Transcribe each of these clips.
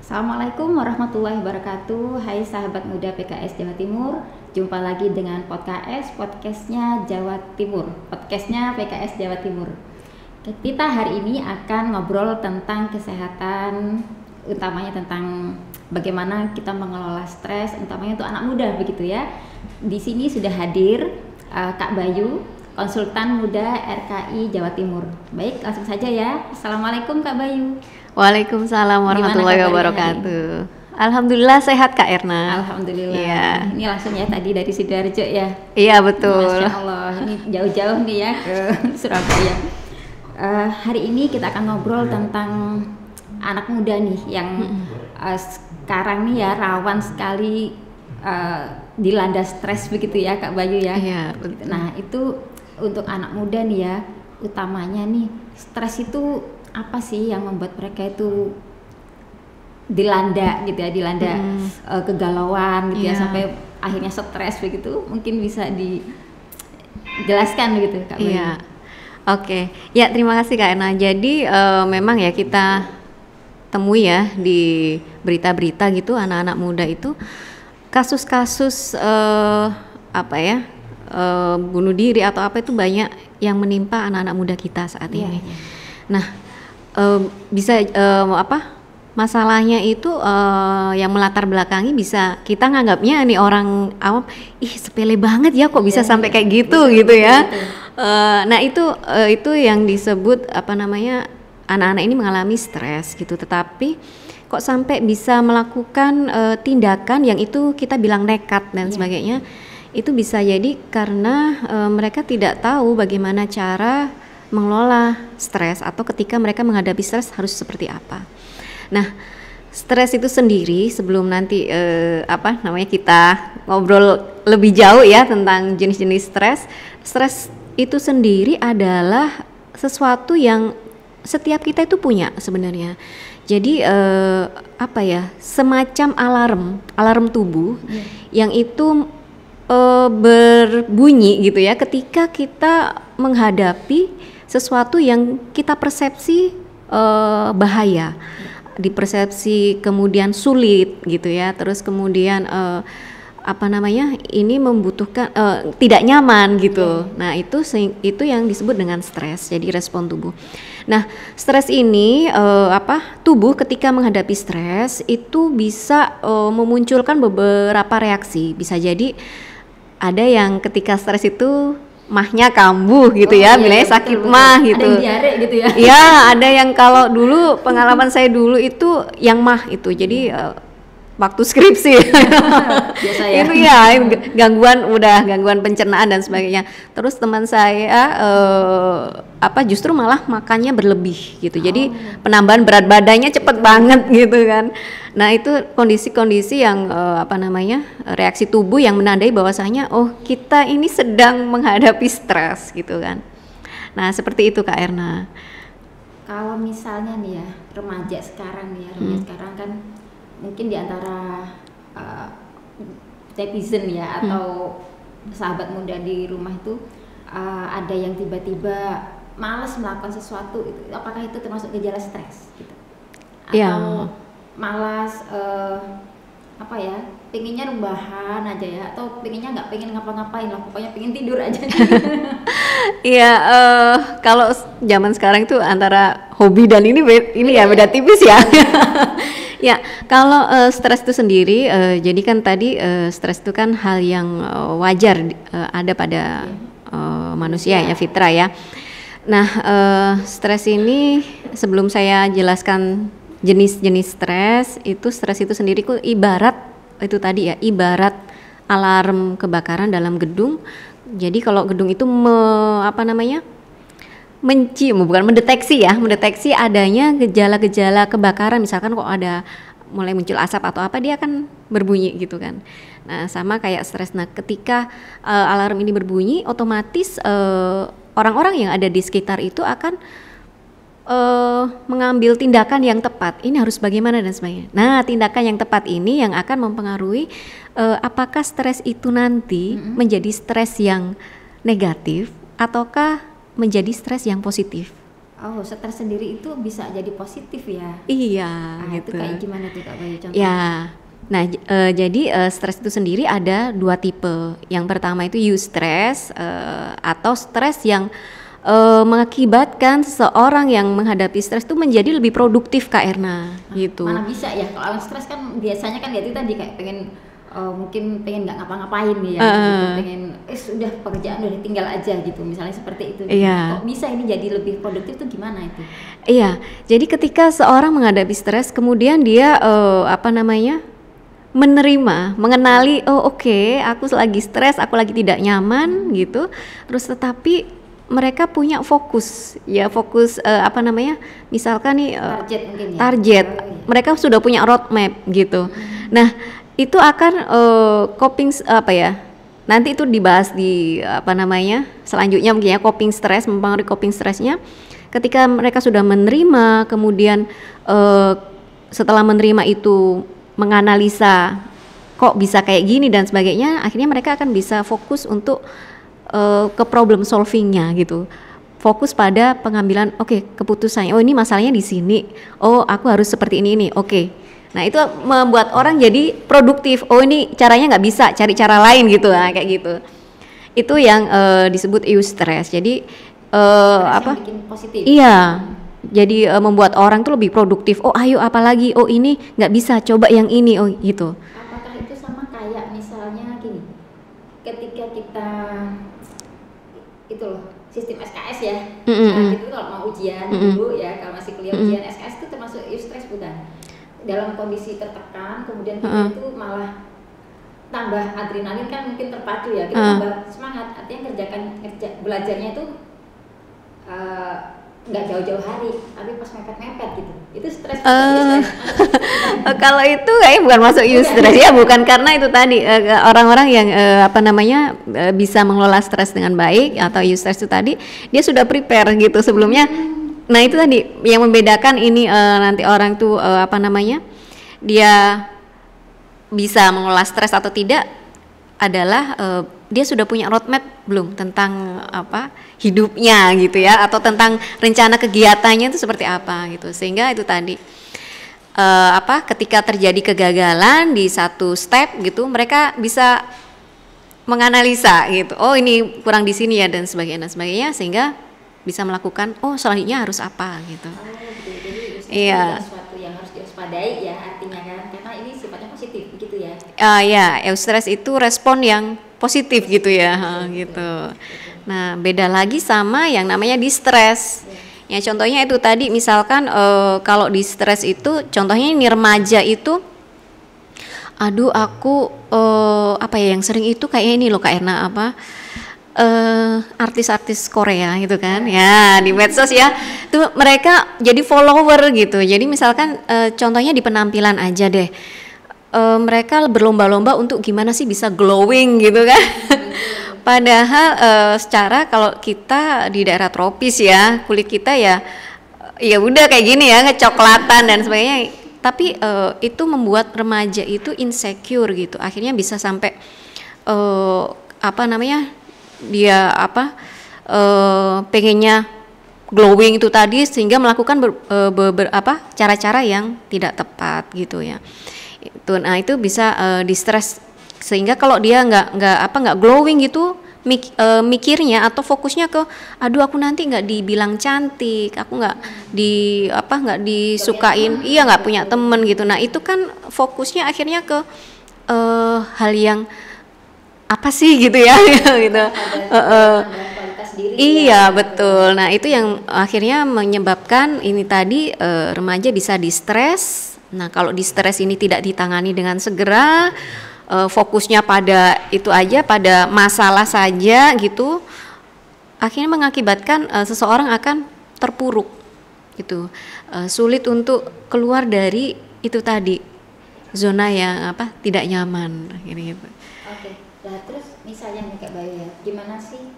Assalamualaikum warahmatullahi wabarakatuh. Hai sahabat muda PKS Jawa Timur. Jumpa lagi dengan podcastnya Jawa Timur. Podcastnya PKS Jawa Timur. Kita hari ini akan ngobrol tentang kesehatan, utamanya tentang bagaimana kita mengelola stres, utamanya untuk anak muda begitu ya. Di sini sudah hadir Kak Bayu, konsultan muda RKI Jawa Timur. Baik, langsung saja ya. Assalamualaikum Kak Bayu. Waalaikumsalam warahmatullahi wabarakatuh. Alhamdulillah sehat Kak Erna. Alhamdulillah. Iya. Ini langsung ya tadi dari Sidoarjo ya. Iya betul. Masya Allah, ini jauh-jauh nih ya ke Surabaya. Hari ini kita akan ngobrol tentang anak muda nih yang sekarang nih ya rawan sekali dilanda stres begitu ya Kak Bayu ya. Iya betul. Nah itu untuk anak muda nih ya, utamanya nih stres itu apa sih yang membuat mereka itu dilanda gitu ya, kegalauan gitu ya, sampai akhirnya stres begitu. Mungkin bisa dijelaskan gitu Kak Bayu. Iya. Oke. Ya terima kasih Kak Erna. Jadi memang ya kita temui ya di berita-berita gitu anak-anak muda itu kasus-kasus bunuh diri atau apa itu banyak yang menimpa anak-anak muda kita saat ini. Iya. Nah masalahnya itu yang melatar belakangi bisa kita nganggapnya nih orang awam, sepele banget ya kok bisa sampai kayak gitu gitu ya. Nah itu yang disebut anak-anak ini mengalami stres gitu, tetapi kok sampai bisa melakukan tindakan yang itu kita bilang nekat dan sebagainya. Itu bisa jadi karena mereka tidak tahu bagaimana cara mengelola stres atau ketika mereka menghadapi stres harus seperti apa. Nah, stres itu sendiri sebelum nanti kita ngobrol lebih jauh ya tentang jenis-jenis stres. Stres itu sendiri adalah sesuatu yang setiap kita itu punya sebenarnya. Jadi semacam alarm tubuh yang itu berbunyi gitu ya ketika kita menghadapi sesuatu yang kita persepsi bahaya, dipersepsi kemudian sulit gitu ya, terus kemudian ini membutuhkan tidak nyaman gitu. Nah itu yang disebut dengan stres, jadi respon tubuh. Nah stres ini tubuh ketika menghadapi stres itu bisa memunculkan beberapa reaksi. Bisa jadi ada yang ketika stres itu mahnya kambuh gitu bilangnya sakit betul. Mah gitu. Ada yang diare gitu ya. Iya, ada yang kalau dulu pengalaman saya dulu itu yang mah itu. Jadi waktu skripsi biasa ya. Itu ya gangguan pencernaan dan sebagainya. Terus teman saya justru malah makannya berlebih gitu. Jadi penambahan berat badannya cepet banget gitu kan. Nah itu kondisi-kondisi yang reaksi tubuh yang menandai bahwasanya kita ini sedang menghadapi stres gitu kan. Nah seperti itu Kak Erna. Kalau misalnya nih ya remaja sekarang sekarang kan mungkin di antara netizen ya atau sahabat muda di rumah itu ada yang tiba-tiba malas melakukan sesuatu, apakah itu termasuk gejala stres gitu? Atau malas pengennya rebahan aja ya, atau pengennya nggak pengen ngapa-ngapain lah, pokoknya pengen tidur aja. Iya, kalau zaman sekarang itu antara hobi dan ini beda tipis ya. Ya, kalau stres itu sendiri, jadi kan tadi stres itu kan hal yang wajar ada pada manusia ya, fitrah ya. Nah, stres ini sebelum saya jelaskan jenis-jenis stres itu sendiri ibarat ibarat alarm kebakaran dalam gedung. Jadi kalau gedung itu mendeteksi adanya gejala-gejala kebakaran, misalkan kok ada mulai muncul asap atau apa, dia akan berbunyi gitu kan. Nah sama kayak stres. Nah ketika alarm ini berbunyi, otomatis orang-orang yang ada di sekitar itu akan mengambil tindakan yang tepat. Ini harus bagaimana dan sebagainya. Nah tindakan yang tepat ini yang akan mempengaruhi apakah stres itu nanti menjadi stres yang negatif ataukah menjadi stres yang positif. Oh, stres sendiri itu bisa jadi positif ya? Iya, Itu gitu. kayak gimana tuh Kak Bayu contohnya? Ya, nah jadi stres itu sendiri ada 2 tipe. Yang pertama itu eustress atau stres yang mengakibatkan seseorang yang menghadapi stres itu menjadi lebih produktif Kak Erna, gitu. Mana bisa ya, kalau orang stres kan biasanya kan itu tadi kayak pengen mungkin pengen nggak ngapa-ngapain ya, gitu. Pengen sudah pekerjaan udah tinggal aja gitu, misalnya seperti itu. Iya. Kok bisa ini jadi lebih produktif tuh gimana itu? Iya, jadi ketika seorang menghadapi stres, kemudian dia menerima, mengenali, oh oke, aku lagi stres, aku lagi tidak nyaman gitu. Terus tetapi mereka punya fokus, misalkan nih Target mungkin ya. target. Mereka sudah punya roadmap gitu. Nah, itu akan nanti itu dibahas di selanjutnya mungkin ya, coping stres, mempengaruhi coping stresnya. Ketika mereka sudah menerima, kemudian setelah menerima itu menganalisa kok bisa kayak gini dan sebagainya, akhirnya mereka akan bisa fokus untuk ke problem solvingnya gitu. Fokus pada pengambilan keputusannya. Oh ini masalahnya di sini. Oh aku harus seperti ini. Oke. Nah itu membuat orang jadi produktif. Oh ini caranya nggak bisa, cari cara lain gitu, kayak gitu. Itu yang disebut eustress. Jadi bikin positif. Iya. Jadi membuat orang tuh lebih produktif. Oh ayo apalagi. Oh ini nggak bisa, coba yang ini. Oh gitu. Apakah itu sama kayak misalnya gini, ketika kita itu loh sistem SKS ya, itu kalau mau ujian dulu ya, kalau masih kuliah ujian SKS itu termasuk eustress bukan? Dalam kondisi tertekan, kemudian kita itu malah tambah adrenalin kan mungkin terpacu ya, kita tambah semangat, artinya belajarnya itu nggak jauh-jauh hari, tapi pas mepet-mepet gitu, itu stres. Kalau itu kayaknya bukan masuk eustress ya, bukan, karena itu tadi orang-orang yang bisa mengelola stres dengan baik atau eustress itu tadi dia sudah prepare gitu sebelumnya. Nah itu tadi yang membedakan ini nanti orang tuh dia bisa mengelola stres atau tidak adalah dia sudah punya roadmap belum tentang hidupnya gitu ya, atau tentang rencana kegiatannya itu seperti apa gitu, sehingga itu tadi ketika terjadi kegagalan di satu step gitu, mereka bisa menganalisa gitu, oh ini kurang di sini ya dan sebagainya, sehingga bisa melakukan selanjutnya harus apa gitu. Jadi iya, sesuatu yang harus diwaspadai ya artinya kan, karena ini sifatnya positif gitu ya. Ya, eustress itu respon yang positif gitu ya, gitu. Nah, beda lagi sama yang namanya distress. Ya, contohnya itu tadi misalkan kalau distress itu, contohnya ini remaja itu, aduh aku yang sering itu kayak ini loh Kak Erna, artis-artis Korea gitu kan ya, di medsos ya, tuh mereka jadi follower gitu. Jadi misalkan contohnya di penampilan aja deh, mereka berlomba-lomba untuk gimana sih bisa glowing gitu kan. Padahal secara kalau kita di daerah tropis ya, kulit kita ya udah kayak gini ya, kecoklatan dan sebagainya. Tapi itu membuat remaja itu insecure gitu. Akhirnya bisa sampai dia pengennya glowing itu tadi, sehingga melakukan cara-cara yang tidak tepat gitu ya. Nah itu bisa distress, sehingga kalau dia nggak glowing gitu, mikirnya atau fokusnya ke aduh aku nanti nggak dibilang cantik, aku nggak disukain, nggak punya temen gitu. Nah itu kan fokusnya akhirnya ke hal yang apa sih gitu ya gitu. Iya betul. Nah itu yang akhirnya menyebabkan ini tadi remaja bisa distres. Nah kalau distres ini tidak ditangani dengan segera, fokusnya pada itu aja, pada masalah saja gitu, akhirnya mengakibatkan seseorang akan terpuruk gitu, sulit untuk keluar dari itu tadi, zona yang tidak nyaman gitu. Oke. Nah terus misalnya nih Kak Bayu ya, gimana sih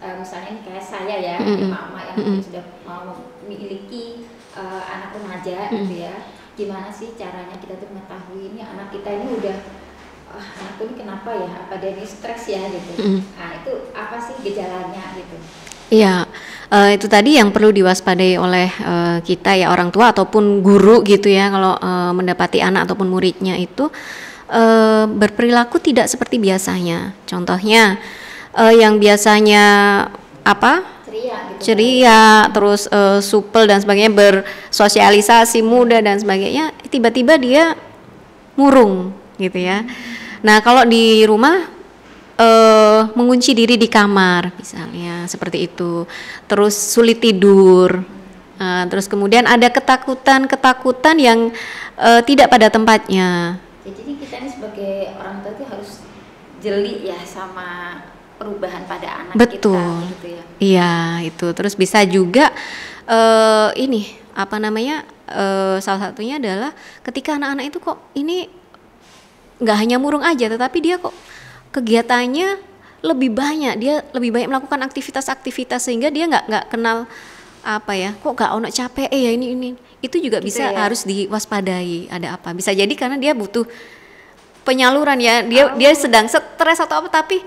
misalnya nih kayak saya ya, emak-emak yang sudah mau memiliki anak remaja gitu ya, gimana sih caranya kita tuh mengetahui ini anak kita ini udah anakku ini kenapa ya, apa dia ini stres ya gitu. Nah itu apa sih gejalanya gitu? Iya, Itu tadi yang perlu diwaspadai oleh kita ya, orang tua ataupun guru gitu ya, kalau mendapati anak ataupun muridnya itu berperilaku tidak seperti biasanya. Contohnya yang biasanya ceria, terus supel dan sebagainya, bersosialisasi, muda dan sebagainya, tiba-tiba dia murung gitu ya. Nah, kalau di rumah mengunci diri di kamar misalnya seperti itu, terus sulit tidur, terus kemudian ada ketakutan yang tidak pada tempatnya. Jadi kita ini sebagai orang tua itu harus jeli ya sama perubahan pada anak. Betul. Kita gitu ya. Iya, itu terus bisa juga salah satunya adalah ketika anak-anak itu kok ini nggak hanya murung aja, tetapi dia kok kegiatannya lebih banyak, dia lebih banyak melakukan aktivitas-aktivitas sehingga dia nggak kenal kok nggak ono capek ya ini itu juga gitu bisa ya? Harus diwaspadai ada apa, bisa jadi karena dia butuh penyaluran ya, dia sedang stres atau apa, tapi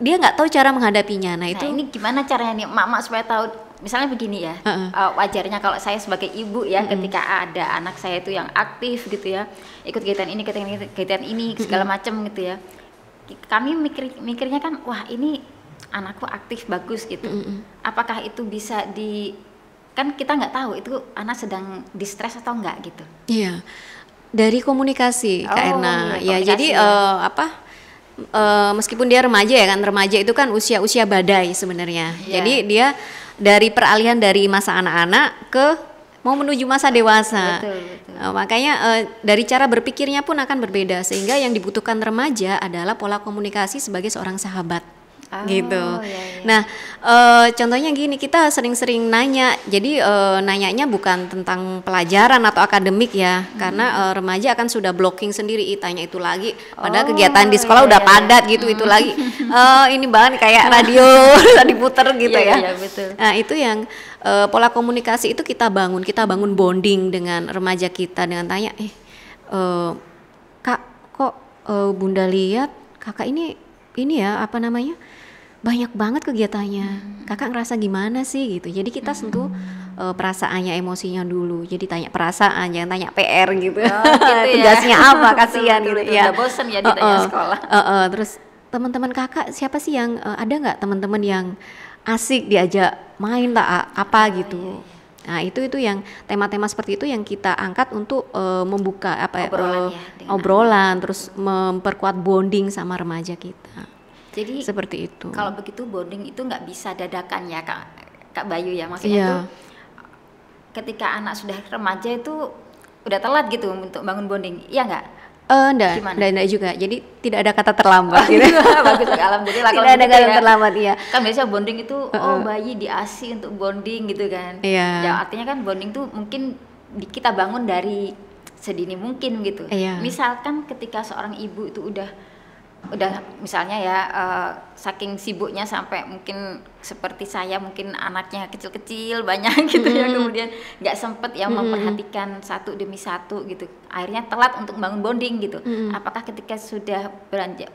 dia nggak tahu cara menghadapinya. Nah itu ini gimana caranya nih mak supaya tahu, misalnya begini ya, wajarnya kalau saya sebagai ibu ya, ketika ada anak saya itu yang aktif gitu ya, ikut kegiatan ini segala macam gitu ya, kami mikirnya kan, wah ini anakku aktif bagus gitu. Apakah itu bisa kan kita nggak tahu itu anak sedang distres atau enggak gitu. Iya, dari komunikasi Kak Erna ya, jadi meskipun dia remaja ya kan, remaja itu kan usia badai sebenarnya. Jadi dia dari peralihan dari masa anak-anak ke mau menuju masa dewasa. Betul. Makanya dari cara berpikirnya pun akan berbeda, sehingga yang dibutuhkan remaja adalah pola komunikasi sebagai seorang sahabat. Gitu. Iya. Nah, contohnya gini, kita sering-sering nanya. Jadi nanyanya bukan tentang pelajaran atau akademik ya, karena remaja akan sudah blocking sendiri, tanya itu lagi. Padahal kegiatan di sekolah udah padat gitu, itu lagi. Ini banget kayak radio diputer gitu ya. Iya, betul. Nah, itu yang pola komunikasi itu kita bangun bonding dengan remaja kita dengan tanya, Kak, kok Bunda lihat kakak ini ya banyak banget kegiatannya. Kakak ngerasa gimana sih gitu. Jadi kita sentuh perasaannya, emosinya dulu. Jadi tanya perasaan, jangan tanya PR gitu. Tugasnya apa, kasihan gitu ya. Udah bosen ya ditanya sekolah. Terus teman-teman kakak siapa sih yang ada nggak teman-teman yang asik diajak main gitu. Nah, itu yang tema-tema seperti itu yang kita angkat untuk membuka obrolan terus memperkuat bonding sama remaja kita. Jadi seperti itu. Kalau begitu bonding itu nggak bisa dadakan ya Kak Bayu ya, maksudnya tuh ketika anak sudah remaja itu udah telat gitu untuk bangun bonding, iya nggak? Enggak juga. Jadi tidak ada kata terlambat. Gitu. Bagus, alhamdulillah. Tidak ada kata terlambat ya. Kan biasanya bonding itu bayi diasi untuk bonding gitu kan. Iya. Ya artinya kan bonding tuh mungkin kita bangun dari sedini mungkin gitu. Iya. Misalkan ketika seorang ibu itu udah misalnya ya saking sibuknya sampai mungkin seperti saya, mungkin anaknya kecil-kecil banyak gitu ya, kemudian nggak sempet ya memperhatikan satu demi satu gitu, akhirnya telat untuk bangun bonding gitu. Apakah ketika sudah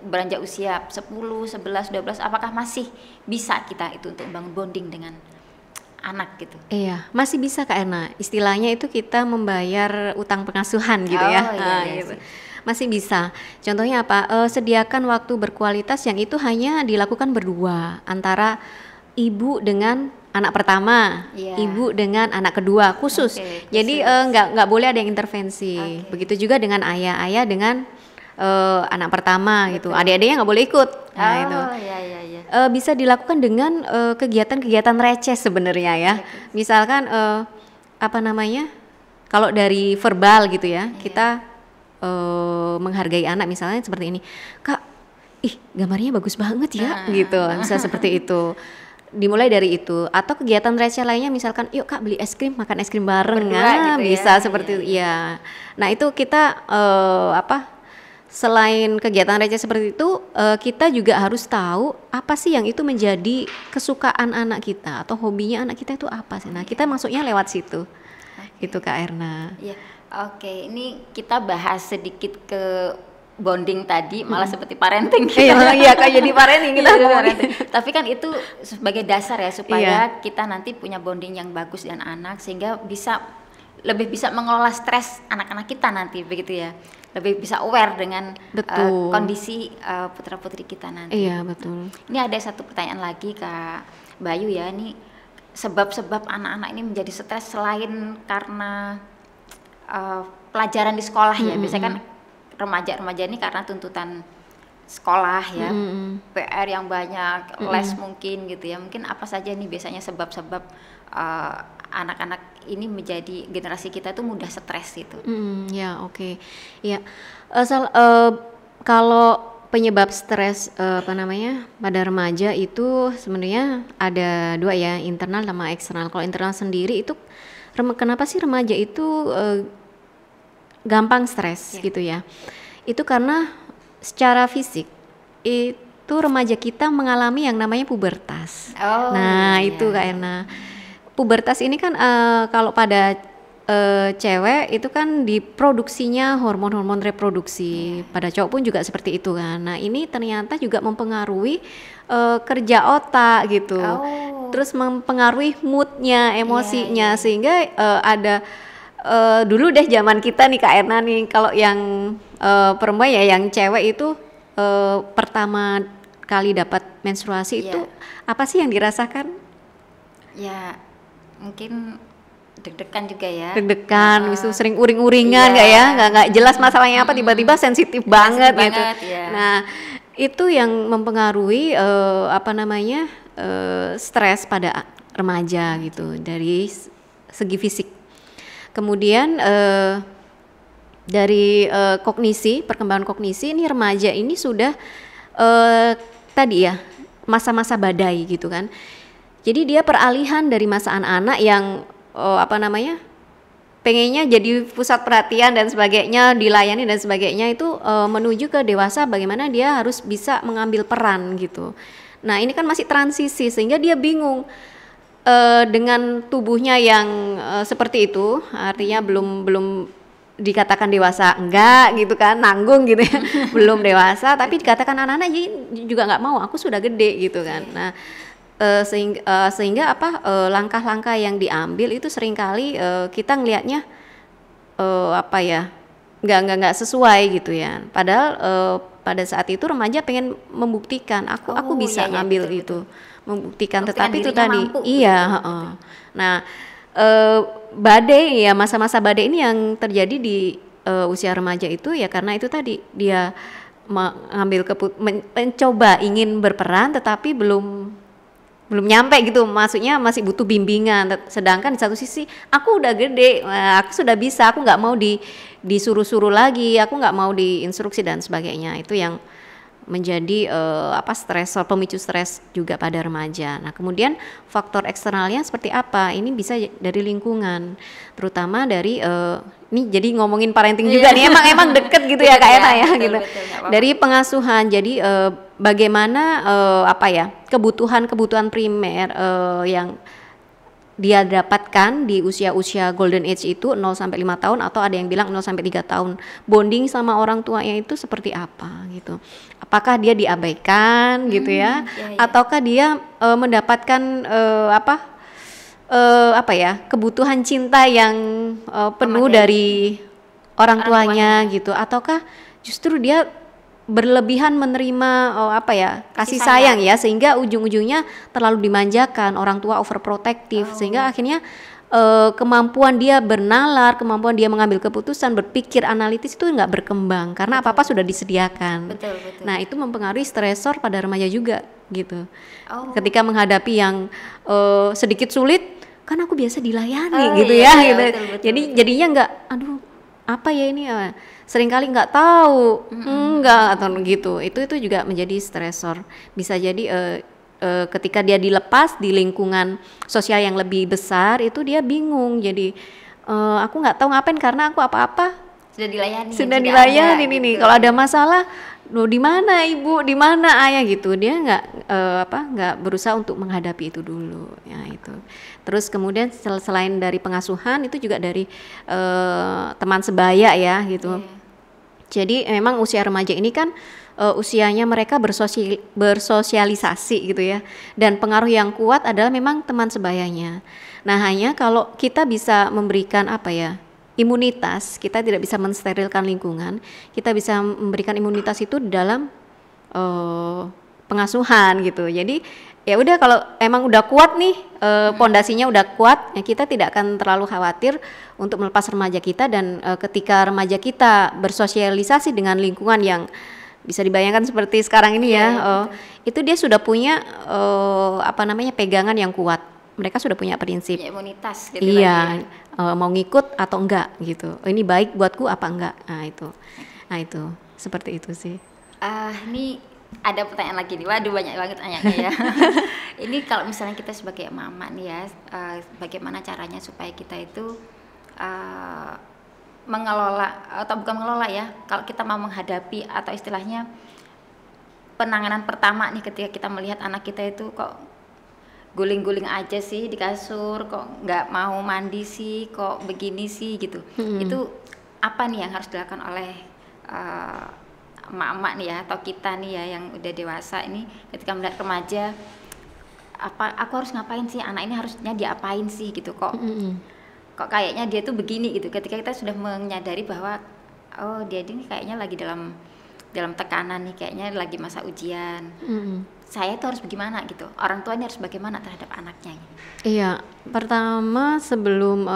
beranjak usia 10, 11, 12 apakah masih bisa kita itu untuk bangun bonding dengan anak gitu? Iya, masih bisa Kak Erna. Istilahnya itu kita membayar utang pengasuhan gitu ya. Gitu. Masih bisa. Contohnya apa? Sediakan waktu berkualitas yang itu hanya dilakukan berdua antara ibu dengan anak pertama, ibu dengan anak kedua khusus. Jadi nggak boleh ada yang intervensi. Begitu juga dengan ayah dengan anak pertama gitu. Adik-adiknya nggak boleh ikut. Nah, itu. Bisa dilakukan dengan kegiatan-kegiatan receh sebenarnya ya. Misalkan kalau dari verbal gitu ya, kita menghargai anak misalnya seperti ini, Kak, gambarnya bagus banget ya, gitu, bisa seperti itu. Dimulai dari itu, atau kegiatan receh lainnya misalkan, yuk Kak beli es krim, makan es krim bareng, gitu bisa ya, seperti itu. Ya. Nah itu kita selain kegiatan receh seperti itu, kita juga harus tahu apa sih yang itu menjadi kesukaan anak kita atau hobinya anak kita itu apa sih. Nah kita masuknya lewat situ, itu Kak Erna. Iya. Oke, ini kita bahas sedikit ke bonding tadi malah seperti parenting. Iya kayak jadi parenting kita. Iya, parenting. Tapi kan itu sebagai dasar ya supaya kita nanti punya bonding yang bagus dengan anak sehingga lebih bisa mengelola stres anak-anak kita nanti begitu ya. Lebih bisa aware dengan kondisi putra-putri kita nanti. Iya, betul. Ini ada satu pertanyaan lagi Kak Bayu ya, ini sebab-sebab anak-anak ini menjadi stres selain karena pelajaran di sekolah ya. Biasanya kan remaja-remaja ini karena tuntutan sekolah ya, PR yang banyak, les mungkin gitu ya. Mungkin apa saja nih biasanya sebab-sebab anak-anak ini menjadi generasi kita tuh mudah stres gitu. Ya oke. Ya kalau penyebab stres pada remaja itu sebenarnya ada dua ya, internal sama eksternal. Kalau internal sendiri itu kenapa sih remaja itu gampang stres gitu ya? Itu karena secara fisik itu remaja kita mengalami yang namanya pubertas. Itu Kak Erna. Pubertas ini kan kalau pada cewek itu kan diproduksinya hormon-hormon reproduksi. Pada cowok pun juga seperti itu kan. Nah ini ternyata juga mempengaruhi kerja otak gitu. Terus mempengaruhi moodnya, emosinya, sehingga ada dulu deh zaman kita nih Kak Erna nih, kalau yang perempuan ya, yang cewek itu pertama kali dapat menstruasi itu apa sih yang dirasakan? Ya mungkin deg-degan juga ya. Deg-degan, itu sering uring-uringan nggak jelas masalahnya apa, tiba-tiba sensitif banget gitu. Nah itu yang mempengaruhi stres pada remaja gitu dari segi fisik. Kemudian dari perkembangan kognisi ini remaja ini sudah tadi ya masa-masa badai gitu kan. Jadi dia peralihan dari masa anak-anak yang pengennya jadi pusat perhatian dan sebagainya, dilayani dan sebagainya, itu menuju ke dewasa bagaimana dia harus bisa mengambil peran gitu. Nah ini kan masih transisi sehingga dia bingung. Dengan tubuhnya yang seperti itu, artinya belum dikatakan dewasa enggak gitu kan, nanggung gitu ya, belum dewasa tapi dikatakan anak-anak juga nggak mau, aku sudah gede gitu kan. Nah sehingga langkah-langkah yang diambil itu seringkali kita ngelihatnya nggak sesuai gitu ya. Padahal pada saat itu remaja pengen membuktikan aku bisa ngambil betul, itu. Membuktikan tetapi itu tadi Nah badai ya, masa-masa badai ini yang terjadi di usia remaja itu ya karena itu tadi dia mencoba ingin berperan tetapi belum nyampe gitu, maksudnya masih butuh bimbingan. Sedangkan di satu sisi aku udah gede, aku sudah bisa, aku nggak mau disuruh-suruh lagi, aku nggak mau diinstruksi dan sebagainya. Itu yang menjadi stresor, pemicu stres juga pada remaja. Nah kemudian faktor eksternalnya seperti apa? Ini bisa dari lingkungan, terutama dari ini jadi ngomongin parenting juga nih, emang deket gitu ya Kak Eta ya gitu. Dari pengasuhan, jadi bagaimana kebutuhan primer yang dia dapatkan di usia-usia golden age itu 0 sampai 5 tahun atau ada yang bilang 0 sampai 3 tahun. Bonding sama orang tuanya itu seperti apa gitu. Apakah dia diabaikan gitu ya? Ataukah dia mendapatkan kebutuhan cinta yang penuh dari orang tuanya gitu, ataukah justru dia berlebihan menerima kasih sayang ya, sehingga ujung-ujungnya terlalu dimanjakan, orang tua overprotective, sehingga akhirnya kemampuan dia bernalar, kemampuan dia mengambil keputusan, berpikir analitis itu nggak berkembang karena apa-apa sudah disediakan. Betul. Nah itu mempengaruhi stresor pada remaja juga gitu. Ketika menghadapi yang sedikit sulit, kan aku biasa dilayani gitu ya. Betul. Jadinya nggak, aduh apa ya ini, seringkali nggak tahu, enggak atau gitu. Itu juga menjadi stresor. Bisa jadi ketika dia dilepas di lingkungan sosial yang lebih besar, itu dia bingung. Jadi aku nggak tahu ngapain karena aku apa-apa sudah dilayani ini. Gitu. Kalau ada masalah, di mana ibu, di mana ayah gitu, dia nggak berusaha untuk menghadapi itu dulu. Ya itu. Terus kemudian selain dari pengasuhan, itu juga dari teman sebaya ya gitu. Jadi memang usia remaja ini kan usianya mereka bersosialisasi gitu ya. Dan pengaruh yang kuat adalah memang teman sebayanya. Nah, hanya kalau kita bisa memberikan apa ya, imunitas, kita tidak bisa mensterilkan lingkungan, kita bisa memberikan imunitas itu dalam pengasuhan gitu. Jadi ya udah, kalau emang udah kuat nih, pondasinya udah kuat, ya kita tidak akan terlalu khawatir untuk melepas remaja kita. Dan ketika remaja kita bersosialisasi dengan lingkungan yang bisa dibayangkan seperti sekarang ini ya, itu dia sudah punya pegangan yang kuat. Mereka sudah punya prinsip, ya, imunitas gitu. Iya, mau ngikut atau enggak gitu. Ini baik buatku apa enggak? Nah itu seperti itu sih. Ini ada pertanyaan lagi nih, waduh banyak banget tanyanya ya. Ini kalau misalnya kita sebagai mama nih ya, bagaimana caranya supaya kita itu mengelola, atau bukan mengelola ya, kalau kita mau menghadapi atau istilahnya penanganan pertama nih ketika kita melihat anak kita itu kok guling-guling aja sih di kasur, kok nggak mau mandi sih, kok begini sih gitu. Itu apa nih yang harus dilakukan oleh emak-emak nih ya, atau kita nih ya yang udah dewasa ini, ketika melihat remaja, aku harus ngapain sih, anak ini harusnya diapain sih gitu, kok kayaknya dia tuh begini gitu. Ketika kita sudah menyadari bahwa oh dia ini kayaknya lagi dalam tekanan nih, kayaknya lagi masa ujian, saya tuh harus bagaimana gitu, orang tua ini harus bagaimana terhadap anaknya? Iya, pertama sebelum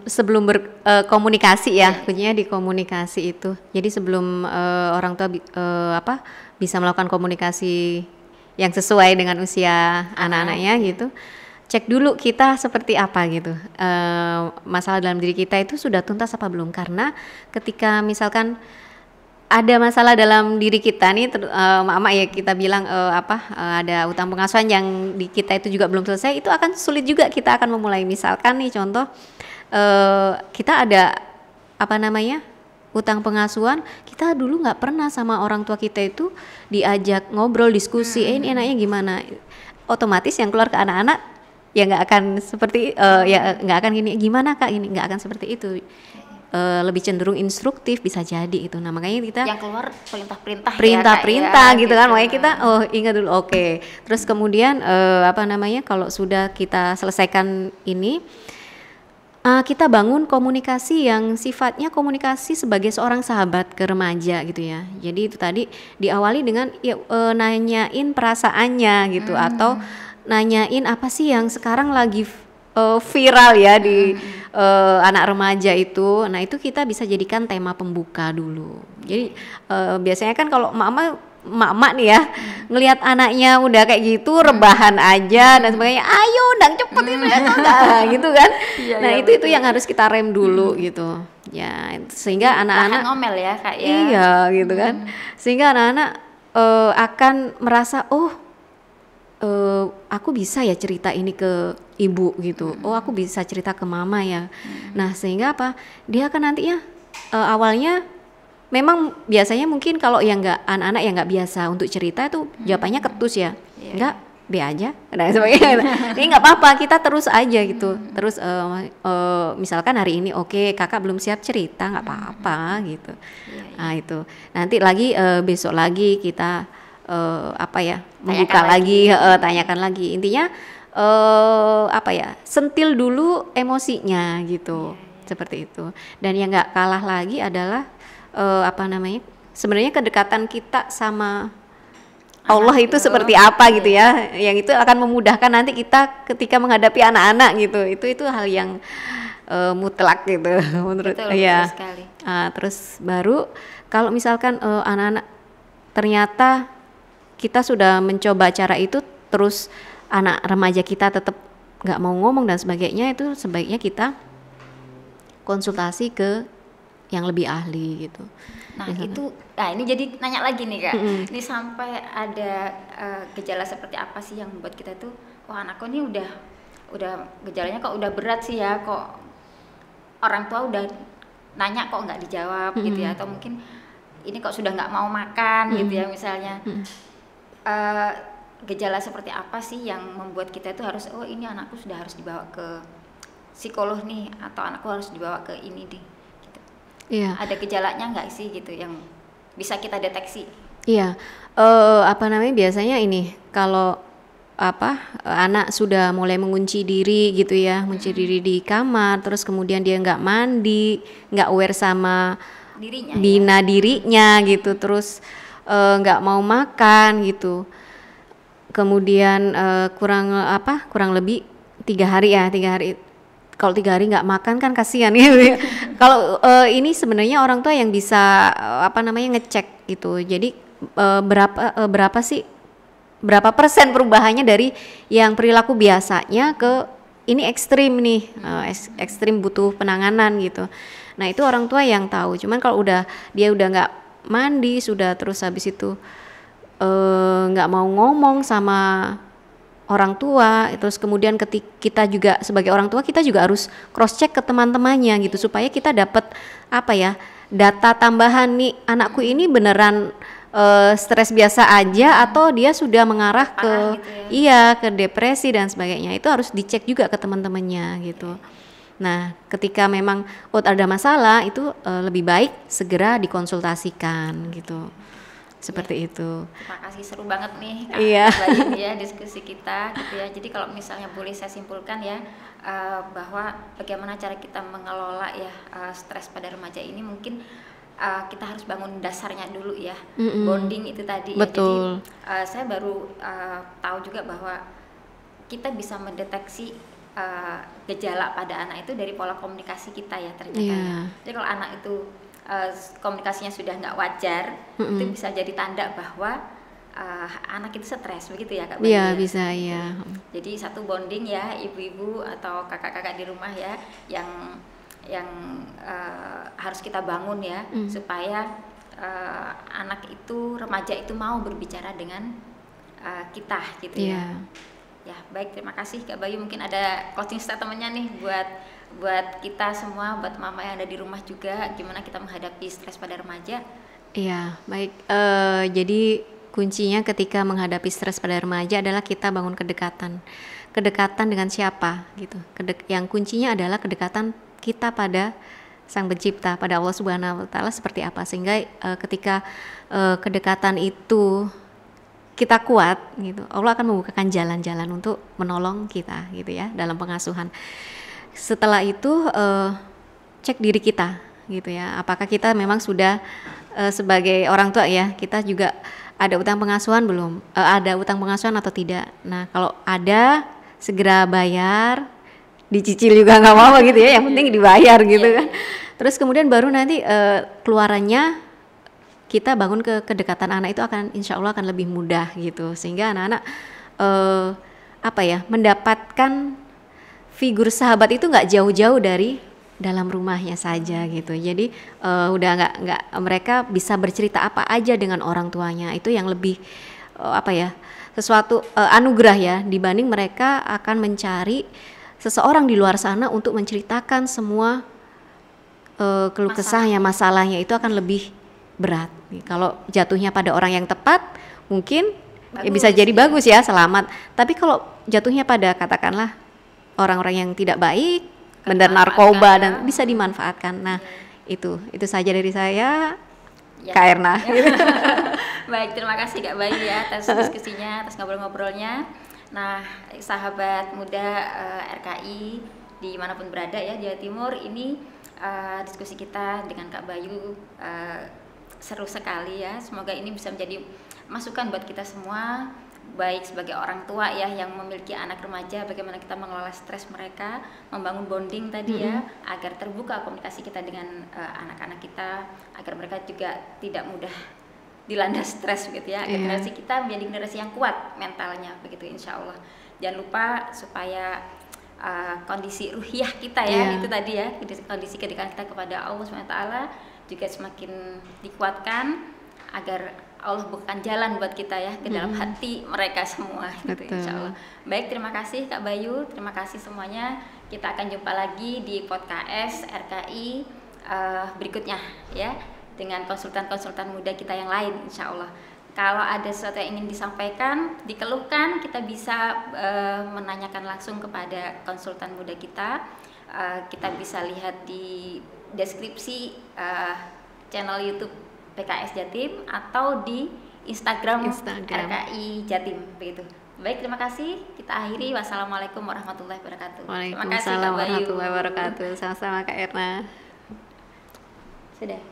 sebelum berkomunikasi ya, kuncinya di komunikasi itu. Jadi sebelum orang tua bisa melakukan komunikasi yang sesuai dengan usia anak-anaknya gitu, cek dulu kita seperti apa gitu, masalah dalam diri kita itu sudah tuntas apa belum. Karena ketika misalkan ada masalah dalam diri kita nih, mama ya kita bilang ada utang pengasuhan yang di kita itu juga belum selesai, itu akan sulit juga kita akan memulai. Misalkan nih contoh, kita ada utang pengasuhan, kita dulu nggak pernah sama orang tua kita itu diajak ngobrol, diskusi, ini enaknya gimana. Otomatis yang keluar ke anak-anak ya nggak akan seperti ya nggak akan gimana kak, ini nggak akan seperti itu. Lebih cenderung instruktif bisa jadi itu. Nah makanya kita yang keluar perintah-perintah ya, gitu kan. Makanya kita ingat dulu, oke. Terus kemudian kalau sudah kita selesaikan ini, kita bangun komunikasi yang sifatnya komunikasi sebagai seorang sahabat ke remaja gitu ya. Jadi itu tadi diawali dengan nanyain perasaannya gitu, atau nanyain apa sih yang sekarang lagi viral ya di anak remaja itu. Nah itu kita bisa jadikan tema pembuka dulu. Jadi biasanya kan kalau emak-emak nih ya, ngelihat anaknya udah kayak gitu, rebahan aja dan sebagainya, ayo dang cepet itu ya gitu kan. Nah itu yang harus kita rem dulu gitu ya, sehingga anak-anak ngomel ya kak ya. Iya gitu kan, sehingga anak-anak akan merasa aku bisa ya cerita ini ke ibu gitu, aku bisa cerita ke mama ya. Nah sehingga dia akan nantinya awalnya memang biasanya mungkin kalau yang anak-anak yang nggak biasa untuk cerita itu jawabannya ketus ya, enggak be aja, nah sebagainya. Ini nggak apa-apa, kita terus aja gitu. Terus misalkan hari ini oke, kakak belum siap cerita, nggak apa-apa gitu. Nah itu nanti lagi besok lagi kita membuka lagi, tanyakan lagi. Intinya sentil dulu emosinya gitu, seperti itu. Dan yang nggak kalah lagi adalah sebenarnya kedekatan kita sama Allah itu seperti apa gitu ya, yang itu akan memudahkan nanti kita ketika menghadapi anak-anak gitu. Itu hal yang mutlak gitu menurut ya. Terus baru kalau misalkan anak-anak ternyata kita sudah mencoba cara itu, terus anak remaja kita tetap nggak mau ngomong dan sebagainya, itu sebaiknya kita konsultasi ke yang lebih ahli gitu. Nah ini jadi nanya lagi nih kak, ini sampai ada gejala seperti apa sih yang membuat kita tuh, anakku ini udah gejalanya kok udah berat sih ya, kok orang tua udah nanya kok nggak dijawab gitu ya, atau mungkin ini kok sudah nggak mau makan gitu ya misalnya. Gejala seperti apa sih yang membuat kita itu harus ini anakku sudah harus dibawa ke psikolog nih, atau anakku harus dibawa ke ini deh gitu. Iya. Ada gejalanya nggak sih gitu yang bisa kita deteksi? Iya, apa namanya, biasanya ini kalau anak sudah mulai mengunci diri gitu ya, mengunci diri di kamar, terus kemudian dia nggak mandi, nggak aware sama Dirinya bina dirinya gitu, terus nggak mau makan gitu. Kemudian kurang lebih 3 hari ya, 3 hari. Kalau 3 hari nggak makan kan kasihan gitu ya. Kalau ini sebenarnya orang tua yang bisa ngecek gitu. Jadi berapa persen perubahannya dari yang perilaku biasanya ke ini ekstrim nih, ekstrim butuh penanganan gitu. Nah itu orang tua yang tahu. Cuman kalau dia udah nggak mandi, sudah terus habis itu nggak mau ngomong sama orang tua, terus kemudian ketika kita juga sebagai orang tua kita juga harus cross check ke teman-temannya gitu supaya kita dapat data tambahan nih, anakku ini beneran stres biasa aja atau dia sudah mengarah ke ke depresi dan sebagainya. Itu harus dicek juga ke teman-temannya gitu. Nah ketika memang ada masalah itu lebih baik segera dikonsultasikan gitu. Seperti itu. Terima kasih, seru banget nih Kak Bayu ya diskusi kita gitu ya. Jadi kalau misalnya boleh saya simpulkan ya, bahwa bagaimana cara kita mengelola ya stres pada remaja ini, mungkin kita harus bangun dasarnya dulu ya, bonding itu tadi. Betul. Ya. Jadi saya baru tahu juga bahwa kita bisa mendeteksi gejala pada anak itu dari pola komunikasi kita ya ternyata. Ya. Jadi kalau anak itu komunikasinya sudah nggak wajar, itu bisa jadi tanda bahwa anak itu stres, begitu ya Kak Bayu? Iya, bisa ya. Jadi satu bonding ya, ibu-ibu atau kakak-kakak di rumah ya, yang harus kita bangun ya, supaya anak itu, remaja itu mau berbicara dengan kita gitu ya. Ya, baik, terima kasih Kak Bayu. Mungkin ada closing statement-nya nih buat kita semua, buat mama yang ada di rumah juga, gimana kita menghadapi stres pada remaja. Iya, baik. Jadi kuncinya ketika menghadapi stres pada remaja adalah kita bangun kedekatan. Kedekatan dengan siapa gitu. Yang kuncinya adalah kedekatan kita pada Sang Pencipta, pada Allah Subhanahu wa taala seperti apa, sehingga ketika kedekatan itu kita kuat gitu, Allah akan membukakan jalan-jalan untuk menolong kita gitu ya dalam pengasuhan. Setelah itu cek diri kita gitu ya, apakah kita memang sudah sebagai orang tua ya, kita juga ada utang pengasuhan belum, ada utang pengasuhan atau tidak. Nah kalau ada segera bayar, dicicil juga nggak apa-apa gitu ya, yang penting dibayar gitu kan. Terus kemudian baru nanti keluarannya kita bangun kedekatan anak itu akan insya Allah akan lebih mudah gitu, sehingga anak-anak mendapatkan figur sahabat itu nggak jauh-jauh dari dalam rumahnya saja gitu. Jadi udah nggak mereka bisa bercerita apa aja dengan orang tuanya, itu yang lebih sesuatu anugerah ya, dibanding mereka akan mencari seseorang di luar sana untuk menceritakan semua keluh kesahnya, masalahnya, itu akan lebih berat. Kalau jatuhnya pada orang yang tepat mungkin bisa jadi bagus ya, selamat. Tapi kalau jatuhnya pada katakanlah orang-orang yang tidak baik, benar narkoba dan bisa dimanfaatkan. Nah, itu saja dari saya, Kak Erna. Baik, terima kasih Kak Bayu ya atas diskusinya, atas ngobrol-ngobrolnya. Nah, sahabat muda RKI dimanapun berada ya Jawa Timur, ini diskusi kita dengan Kak Bayu seru sekali ya. Semoga ini bisa menjadi masukan buat kita semua, baik sebagai orang tua ya yang memiliki anak remaja, bagaimana kita mengelola stres mereka, membangun bonding tadi ya, agar terbuka komunikasi kita dengan anak-anak kita, agar mereka juga tidak mudah dilanda stres begitu ya, agar generasi kita menjadi generasi yang kuat mentalnya begitu insya Allah. Jangan lupa supaya kondisi ruhiyah kita ya, itu tadi ya, kondisi kedekatan kita kepada Allah SWT juga semakin dikuatkan, agar Allah bukakan jalan buat kita ya ke dalam hati mereka semua gitu insya Allah. Baik, terima kasih Kak Bayu, terima kasih semuanya. Kita akan jumpa lagi di podcast RKI berikutnya ya, dengan konsultan-konsultan muda kita yang lain insya Allah. Kalau ada sesuatu yang ingin disampaikan, dikeluhkan, kita bisa menanyakan langsung kepada konsultan muda kita. Kita bisa lihat di deskripsi channel YouTube PKS Jatim atau di Instagram. RKI Jatim begitu. Baik, terima kasih. Kita akhiri. Wassalamualaikum warahmatullahi wabarakatuh. Waalaikumsalam warahmatullahi wabarakatuh. Sama-sama Kak Erna. Sudah.